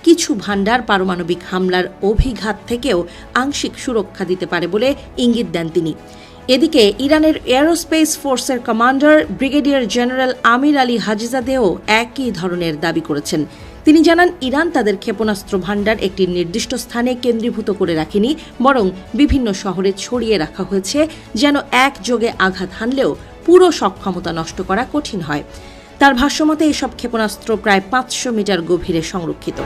কিছু ভান্ডার পারমাণবিক হামলার অভিঘাত থেকেও আংশিক সুরক্ষা দিতে পারে বলে ইঙ্গিত দেন তিনি। এদিকে ইরানের এয়ারোস্পেস ফোর্সের কমান্ডার ব্রিগেডিয়ার জেনারেল আমির আলী হাজিজাদেও একই ধরনের দাবি করেছেন। তিনি জানান, ইরান তাদের ক্ষেপণাস্ত্র ভান্ডার একটি নির্দিষ্ট স্থানে কেন্দ্রীভূত করে রাখেনি, বরং বিভিন্ন শহরে ছড়িয়ে রাখা হয়েছে, যেন একযোগে আঘাত হানলেও পুরো সক্ষমতা নষ্ট করা কঠিন হয়। তার ভাষ্যমতে এসব ক্ষেপণাস্ত্র প্রায় ৫০০ মিটার গভীরে সংরক্ষিত।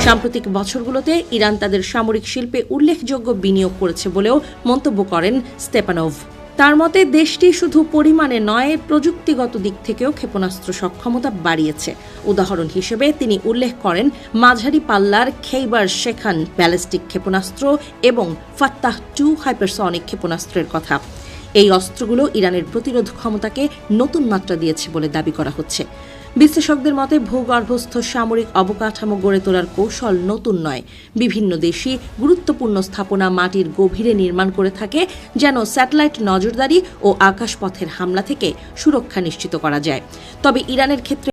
সাম্প্রতিক বছরগুলোতে ইরান তাদের সামরিক শিল্পে উল্লেখযোগ্য বিনিয়োগ করেছে বলেও মন্তব্য করেন স্তেপানোভ। তার মতে দেশটি শুধু পরিমাণে নয়, প্রযুক্তিগত দিক থেকেও ক্ষেপণাস্ত্র সক্ষমতা বাড়িয়েছে। উদাহরণ হিসেবে তিনি উল্লেখ করেন মাঝারি পাল্লার খেইবার শেখান ব্যালিস্টিক ক্ষেপণাস্ত্র এবং ফাত্তাহ-2 হাইপারসনিক ক্ষেপণাস্ত্রের কথা। এই অস্ত্রগুলো ইরানের প্রতিরোধ ক্ষমতাকে নতুন মাত্রা দিয়েছে বলে দাবি করা হচ্ছে। বিশ্লেষকদের মতে ভূগর্ভস্থ সামরিক অবকাঠামো গড়ে তোলার কৌশল নতুন নয়। বিভিন্ন দেশই গুরুত্বপূর্ণ স্থাপনা মাটির গভীরে নির্মাণ করে থাকে, যেন স্যাটেলাইট নজরদারি ও আকাশপথের হামলা থেকে সুরক্ষা নিশ্চিত করা যায়। তবে ইরানের ক্ষেত্রে